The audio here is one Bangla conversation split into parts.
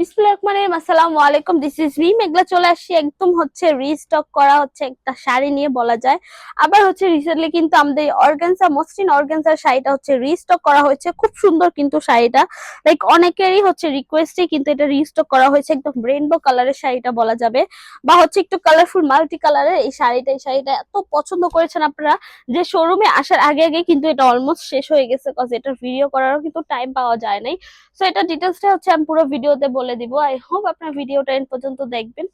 আসসালামু আলাইকুম, দিস ইজ রিম। এগুলা চলে আসছি একদম হচ্ছে রিস্টক করা হচ্ছে একটা শাড়ি নিয়ে বলা যায়। আবার হচ্ছে রিসেন্টলি কিন্তু আমাদের অর্গানজা মসলিন অর্গানজার শাড়িটা হচ্ছে রিস্টক করা হয়েছে, খুব সুন্দর কিন্তু শাড়িটা। লাইক অনেকেরই হচ্ছে রিকোয়েস্টে কিন্তু এটা রিস্টক করা হয়েছে, একদম রেইনবো কালারের শাড়িটা বলা যাবে, বা হচ্ছে একটু কালারফুল মাল্টি কালারের এই শাড়িটা এত পছন্দ করেছেন আপনারা যে শোরুমে আসার আগে আগে কিন্তু এটা অলমোস্ট শেষ হয়ে গেছে, কজ এটার ভিডিও করারও কিন্তু টাইম পাওয়া যায় নাই। সো এটা ডিটেলসটা হচ্ছে আমি পুরো ভিডিওতে বলে দিব। আই হোপ আপনার ভিডিওটা এন্ড পর্যন্ত দেখবেন।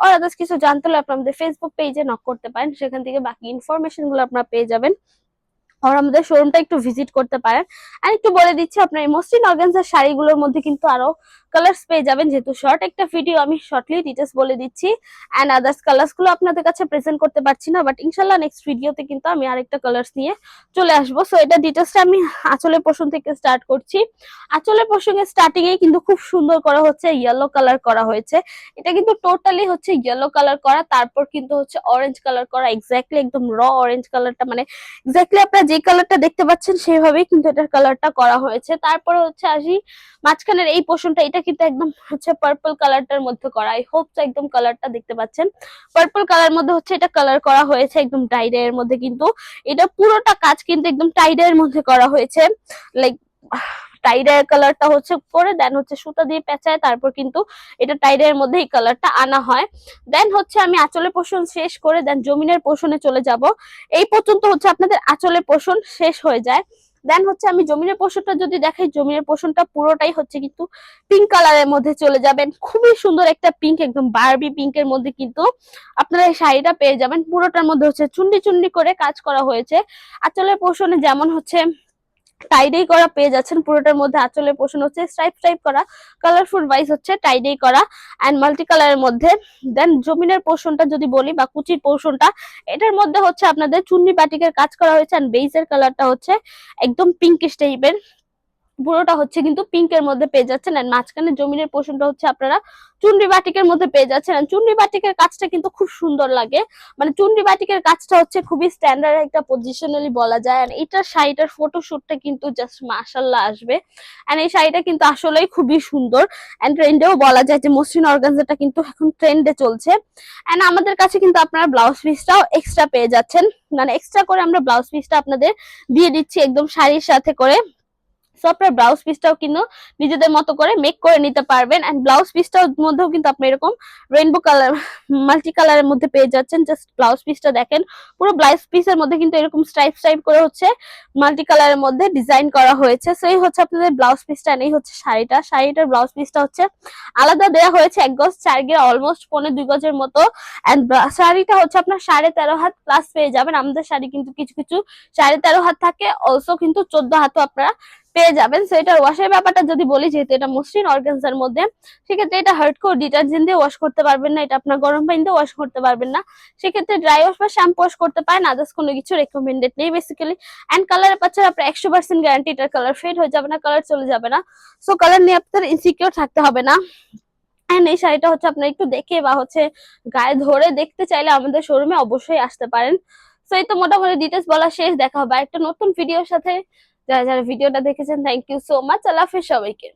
আর আদার্স কিছু জানতে হলে আপনি আমাদের ফেসবুক পেজে নক করতে পারেন, সেখান থেকে বাকি ইনফরমেশন গুলো আপনারা পেয়ে যাবেন। আর আমাদের শোরুমটা একটু ভিজিট করতে পারেন। আর একটু বলে দিচ্ছি, আপনার এই মসলিন অর্গানজার শাড়িগুলোর মধ্যে কিন্তু আরো কালার্স পেয়ে যাবেন, যেহেতু শর্ট একটা ভিডিও আমি শর্টলি ডিটেলস বলে দিচ্ছি। এন্ড আদার্স কালার্স গুলো আপনাদের কাছে প্রেজেন্ট করতে পারছি না, বাট ইনশাল্লাহ নেক্সট ভিডিওতে কিন্তু আমি আরেকটা কালার্স নিয়ে চলে আসবো। সো এটা ডিটেলসটা আমি আঁচলের পোর্শন থেকে স্টার্ট করছি। আঁচলের পোর্শনের স্টার্টিং এ কিন্তু খুব সুন্দর করা হচ্ছে ইয়েলো কালার করা হয়েছে। এটা কিন্তু টোটালি হচ্ছে ইয়েলো কালার করা, তারপর কিন্তু হচ্ছে অরেঞ্জ কালার করা, এক্স্যাক্টলি একদম র অরেঞ্জ কালারটা, মানে এক্স্যাক্টলি আপনারা যে কালারটা দেখতে পাচ্ছেন সেভাবেই কিন্তু এটার কালারটা করা হয়েছে। তারপরে হচ্ছে আসি মাঝখানের এই পোর্শনটা, এটা কিন্তু একদম হচ্ছে পার্পল কালারটার মধ্যে করা। আই হোপ তো একদম কালারটা দেখতে পাচ্ছেন, পার্পল কালার মধ্যে হচ্ছে এটা কালার করা হয়েছে একদম টাই এর মধ্যে। কিন্তু এটা পুরোটা কাজ কিন্তু একদম টাই এর মধ্যে করা হয়েছে। লাইক টাইডার কালারটা হচ্ছে করে দেন হচ্ছে সুতা দিয়ে পেঁচায়, তারপর কিন্তু এটা টাইডার মধ্যে এই কালারটা আনা হয়। দেন হচ্ছে আমি আঁচলের পোর্শন শেষ করে দেন জমিনের পোর্শনে চলে যাব। এই পর্যন্ত হচ্ছে আপনাদের আঁচলের পোর্শন শেষ হয়ে যায়। দেন হচ্ছে আমি জমিনের পোর্শনটা যদি দেখাই, জমিনের পোর্শনটা পুরোটাই হচ্ছে কিন্তু পিঙ্ক কালারের মধ্যে চলে যাবেন। খুবই সুন্দর একটা পিঙ্ক, একদম বারবি পিঙ্কের মধ্যে কিন্তু আপনারা এই শাড়িটা পেয়ে যাবেন। পুরোটার মধ্যে হচ্ছে চুন্ডি চুন্ডি করে কাজ করা হয়েছে। আঁচলের পোর্শনে যেমন হচ্ছে টাইডাই করা পেয়ে যাচ্ছেন, পুরোটার মধ্যে আঁচলের পোর্শন হচ্ছে স্ট্রাইপ স্ট্রাইপ করা, কালারফুল ওয়াইজ হচ্ছে টাইডাই করা এন্ড মাল্টি কালারের মধ্যে। দেন জমিনের পোর্শনটা যদি বলি বা কুচির পোর্শনটা, এটার মধ্যে হচ্ছে আপনাদের চুন্নি বাটিকের কাজ করা হয়েছে এন্ড বেইজের কালারটা হচ্ছে একদম পিঙ্কিশ টাইপের। পুরোটা হচ্ছে কিন্তু পিঙ্কের মধ্যে পেয়ে যাচ্ছেন। এন্ড মাঝখানে জমিনের পোর্শনটা হচ্ছে আপনারা চুন্ডি বাটিকের মধ্যে পেয়ে যাচ্ছেন। চুন্ডি বাটিকের কাজটা কিন্তু খুব সুন্দর লাগে, মানে চুন্ডি বাটিকের কাজটা হচ্ছে খুবই স্ট্যান্ডার্ড একটা পজিশনালি বলা যায়। এন্ড এইটার শাড়িটার ফটোশুটটা কিন্তু জাস্ট মাশাআল্লাহ আসবে। এন্ড এই শাড়িটা কিন্তু আসলেই খুবই সুন্দর এন্ড ট্রেন্ডেও বলা যায় যে মসলিন অর্গানজাটা কিন্তু এখন ট্রেন্ডে চলছে। এন্ড আমাদের কাছে কিন্তু আপনারা ব্লাউজ পিসটাও এক্সট্রা পেয়ে যাচ্ছেন, মানে এক্সট্রা করে আমরা ব্লাউজ পিসটা আপনাদের দিয়ে দিচ্ছি একদম শাড়ির সাথে করে। সো আপনার ব্লাউজ পিসটাও কিন্তু নিজেদের মতো করে মেক করে নিতে পারবেন। এন্ড ব্লাউজ পিসটার মধ্যেও কিন্তু আপনি এরকম রেইনবো কালার মাল্টি কালারের মধ্যে পেয়ে যাচ্ছেন। জাস্ট ব্লাউজ পিসটা দেখেন, পুরো ব্লাউজ পিসের মধ্যে কিন্তু এরকম স্ট্রাইপ স্ট্রাইপ করে হচ্ছে মাল্টি কালারের মধ্যে ডিজাইন করা হয়েছে। সো এই হচ্ছে আপনাদের ব্লাউজ পিসটা, এই হচ্ছে শাড়িটার ব্লাউজ পিসটা হচ্ছে আলাদা দেওয়া হয়েছে 1 গজ 4 গিরা, অলমোস্ট 2.5 গজের মতো। এন্ড শাড়িটা হচ্ছে আপনার 13.5 হাত প্লাস পেয়ে যাবেন। আমাদের শাড়ি কিন্তু কিছু কিছু 13.5 হাত থাকে, অলসো কিন্তু 14 হাতও আপনারা পেয়ে যাবেন। সো এটার ওয়াশের ব্যাপারটা যদি বলি, যেহেতু এটা মসলিন অর্গানজার মধ্যে, সেক্ষেত্রে এটা হার্ডকোর ডিটারজেন্ট দিয়ে ওয়াশ করতে পারবেন না, এটা আপনার গরম পানি দিয়ে ওয়াশ করতে পারবেন না। সেক্ষেত্রে ড্রাই ওয়াশ বা শ্যাম্পু ওয়াশ করতে পারেন, আদার্স কোনো কিছু রেকমেন্ডেড নেই বেসিক্যালি। এন্ড কালারের পাচ্ছেন আপনার 100% গ্যারান্টি, এটার কালার ফেড হয়ে যাবে না, কালার চলে যাবে না। সো কালার নিয়ে আপনার ইনসিকিউর থাকতে হবে না। এন্ড এই শাড়িটা হচ্ছে আপনার একটু দেখে বা হচ্ছে গায়ে ধরে দেখতে চাইলে আমাদের শোরুমে অবশ্যই আসতে পারেন। সো এই তো মোটামুটি ডিটেলস বলা শেষ। দেখা হবে একটা নতুন ভিডিওর সাথে। যারা যারা ভিডিওটা দেখেছেন, থ্যাংক ইউ সো মাচ। আল্লাহ হাফেজ সবাইকে।